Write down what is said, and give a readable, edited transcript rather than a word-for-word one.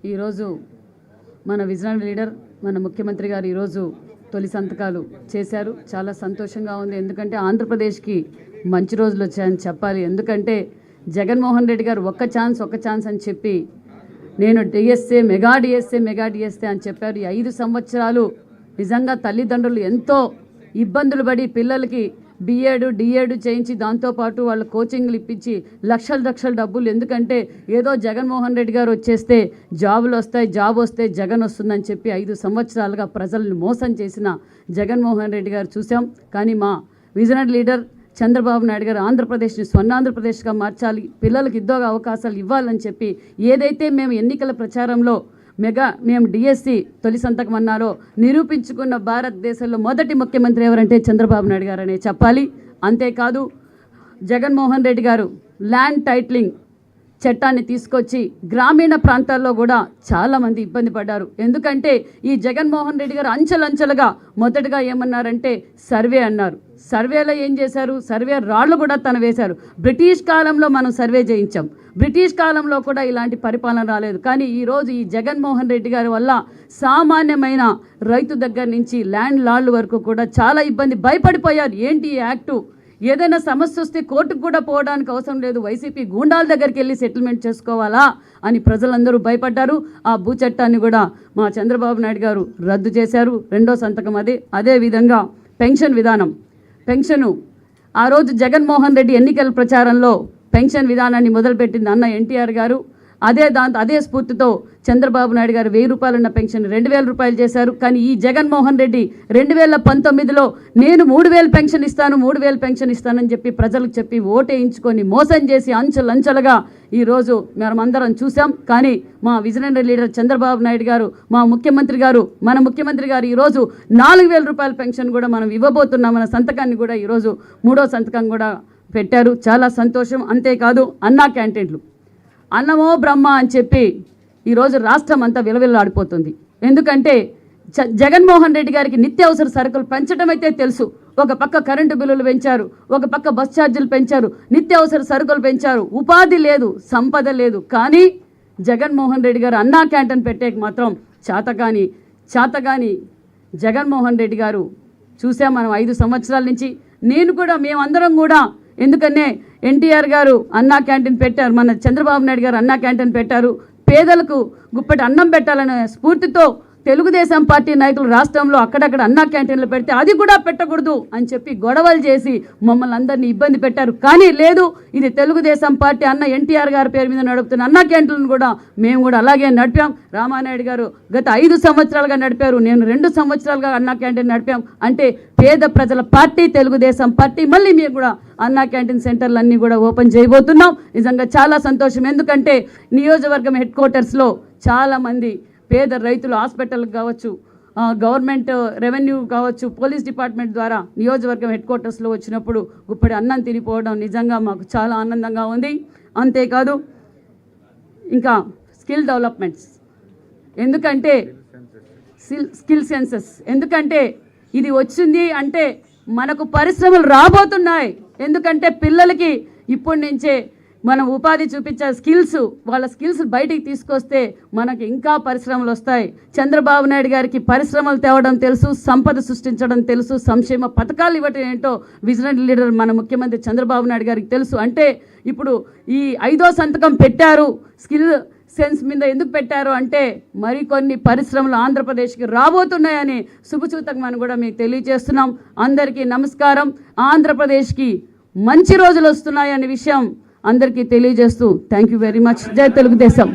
ఈరోజు మన visionary leader మన ముఖ్యమంత్రి గారు ఈరోజు తొలి సంతకాలు చేశారు. చాలా సంతోషంగా ఉంది. ఎందుకంటే ఆంధ్రప్రదేశ్కి మంచి రోజులు వచ్చాయని చెప్పాలి. ఎందుకంటే జగన్మోహన్ రెడ్డి గారు ఒక్క ఛాన్స్ అని చెప్పి నేను డిఎస్ఏ మెగా డిఎస్ఏ అని చెప్పారు. ఈ 5 సంవత్సరాలు నిజంగా తల్లిదండ్రులు ఎంతో ఇబ్బందులు పడి పిల్లలకి డిఏడ్ చేయించి దాంతోపాటు వాళ్ళ కోచింగ్లు ఇప్పించి లక్షల డబ్బులు. ఎందుకంటే ఏదో జగన్మోహన్ రెడ్డి గారు వచ్చేస్తే జాబ్ వస్తే జగన్ వస్తుందని చెప్పి 5 సంవత్సరాలుగా ప్రజలను మోసం చేసిన జగన్మోహన్ రెడ్డి గారు చూసాం. కానీ మా విజనరీ లీడర్ చంద్రబాబు నాయుడు గారు ఆంధ్రప్రదేశ్ని స్వర్ణాంధ్రప్రదేశ్గా మార్చాలి, పిల్లలకు ఉద్యోగ అవకాశాలు ఇవ్వాలని చెప్పి ఏదైతే మేము ఎన్నికల ప్రచారంలో మేము డిఎస్సి తొలి సంతకం అన్నారో నిరూపించుకున్న భారతదేశంలో మొదటి ముఖ్యమంత్రి ఎవరంటే చంద్రబాబు నాయుడు గారు అనే చెప్పాలి. అంతేకాదు జగన్మోహన్ రెడ్డి గారు ల్యాండ్ టైటిలింగ్ చట్టాన్ని తీసుకొచ్చి గ్రామీణ ప్రాంతాల్లో కూడా చాలామంది ఇబ్బంది పడ్డారు. ఎందుకంటే ఈ జగన్మోహన్ రెడ్డి గారు అంచెలంచెలుగా మొదటగా ఏమన్నారంటే సర్వే అన్నారు. సర్వేలో ఏం చేశారు? సర్వే రాళ్ళు కూడా తను వేశారు. బ్రిటిష్ కాలంలో మనం సర్వే చేయించాం. బ్రిటిష్ కాలంలో కూడా ఇలాంటి పరిపాలన రాలేదు. కానీ ఈరోజు ఈ జగన్మోహన్ రెడ్డి గారి వల్ల సామాన్యమైన రైతు దగ్గర నుంచి ల్యాండ్ లార్డ్ వరకు కూడా చాలా ఇబ్బంది భయపడిపోయారు. ఏంటి ఈ యాక్టు? ఏదైనా సమస్య వస్తే కోర్టుకు కూడా పోవడానికి అవసరం లేదు, వైసీపీ గూండాల దగ్గరికి వెళ్ళి సెటిల్మెంట్ చేసుకోవాలా అని ప్రజలందరూ భయపడ్డారు. ఆ భూ చట్టాన్ని కూడా మా చంద్రబాబు నాయుడు గారు రద్దు చేశారు. 2వ సంతకం అదేవిధంగా పెన్షన్ విధానం. పెన్షను ఆ రోజు జగన్మోహన్ రెడ్డి ఎన్నికల ప్రచారంలో పెన్షన్ విధానాన్ని మొదలుపెట్టింది అన్న ఎన్టీఆర్ గారు. అదే స్ఫూర్తితో చంద్రబాబు నాయుడు గారు 1000 రూపాయలు ఉన్న పెన్షన్ 2000 రూపాయలు చేశారు. కానీ ఈ జగన్మోహన్ రెడ్డి 2019లో నేను 3000 పెన్షన్ ఇస్తానని చెప్పి ప్రజలకు చెప్పి ఓటేయించుకొని మోసం చేసి అంచెలంచెలుగా ఈరోజు మనమందరం చూసాం. కానీ మా విజనరీ లీడర్ చంద్రబాబు నాయుడు గారు మన ముఖ్యమంత్రి గారు ఈరోజు 4000 రూపాయల పెన్షన్ కూడా మనం ఇవ్వబోతున్నాం. మన సంతకాన్ని కూడా ఈరోజు 3వ సంతకం కూడా పెట్టారు. చాలా సంతోషం. అంతేకాదు అన్నా క్యాంటీన్లు, అన్నమో బ్రహ్మ అని చెప్పి ఈరోజు రాష్ట్రం అంతా విలవిల్లాడిపోతుంది. ఎందుకంటే జగన్మోహన్ రెడ్డి గారికి నిత్యావసర సరుకులు పెంచడం అయితే తెలుసు. ఒక పక్క కరెంటు బిల్లులు పెంచారు, ఒక పక్క బస్ ఛార్జీలు పెంచారు, నిత్యావసర సరుకులు పెంచారు, ఉపాధి లేదు, సంపద లేదు. కానీ జగన్మోహన్ రెడ్డి గారు అన్నా క్యాంటీన్ పెట్టేకి మాత్రం చాతగాని జగన్మోహన్ రెడ్డి గారు చూసాం మనం 5 సంవత్సరాల నుంచి. మేమందరం కూడా ఎందుకనే ఎన్టీఆర్ గారు అన్నా క్యాంటీన్ పెట్టారు, మన చంద్రబాబు నాయుడు గారు అన్నా క్యాంటీన్ పెట్టారు. పేదలకు గుప్పటి అన్నం పెట్టాలనే స్ఫూర్తితో తెలుగుదేశం పార్టీ నాయకులు రాష్ట్రంలో అక్కడక్కడ అన్నా క్యాంటీన్లు పెడితే అది కూడా పెట్టకూడదు అని చెప్పి గొడవలు చేసి మమ్మల్ని అందరినీ ఇబ్బంది పెట్టారు. కానీ లేదు, ఇది తెలుగుదేశం పార్టీ అన్న ఎన్టీఆర్ గారి పేరు మీద నడుపుతున్న అన్నా క్యాంటీన్లను కూడా మేము కూడా అలాగే నడిపాం. రామానాయుడు గారు గత 5 సంవత్సరాలుగా నడిపారు, నేను 2 సంవత్సరాలుగా అన్నా క్యాంటీన్ నడిపాం. అంటే పేద ప్రజల పార్టీ తెలుగుదేశం పార్టీ. మళ్ళీ మేము కూడా అన్నా క్యాంటీన్ సెంటర్లు అన్నీ కూడా ఓపెన్ చేయబోతున్నాం. నిజంగా చాలా సంతోషం. ఎందుకంటే నియోజకవర్గం హెడ్ క్వార్టర్స్లో చాలామంది పేద రైతులు హాస్పిటల్కి కావచ్చు, గవర్నమెంట్ రెవెన్యూ కావచ్చు, పోలీస్ డిపార్ట్మెంట్ ద్వారా నియోజకవర్గం హెడ్ క్వార్టర్స్లో వచ్చినప్పుడు గుప్పటి అన్నం తినిపోవడం నిజంగా మాకు చాలా ఆనందంగా ఉంది. అంతేకాదు ఇంకా స్కిల్ డెవలప్మెంట్స్, ఎందుకంటే స్కిల్ సెన్సెస్, ఎందుకంటే ఇది వచ్చింది అంటే మనకు పరిశ్రమలు రాబోతున్నాయి. ఎందుకంటే పిల్లలకి ఇప్పటి నుంచే మనం ఉపాధి చూపించే వాళ్ళ స్కిల్స్ బయటికి తీసుకొస్తే మనకి ఇంకా పరిశ్రమలు వస్తాయి. చంద్రబాబు నాయుడు గారికి పరిశ్రమలు తేవడం తెలుసు, సంపద సృష్టించడం తెలుసు, సంక్షేమ పథకాలు ఇవ్వటం ఏంటో విజనరీ లీడర్ మన ముఖ్యమంత్రి చంద్రబాబు నాయుడు గారికి తెలుసు. అంటే ఇప్పుడు ఈ 5వ సంతకం పెట్టారు. స్కిల్ సెన్స్ మీద ఎందుకు పెట్టారు అంటే మరికొన్ని పరిశ్రమలు ఆంధ్రప్రదేశ్కి రాబోతున్నాయని శుభసూచకమని కూడా మీకు తెలియజేస్తున్నాం. అందరికీ నమస్కారం. ఆంధ్రప్రదేశ్కి మంచి రోజులు వస్తున్నాయనే విషయం అందరికీ తెలియజేస్తూ థ్యాంక్ యూ వెరీ మచ్. జై తెలుగుదేశం.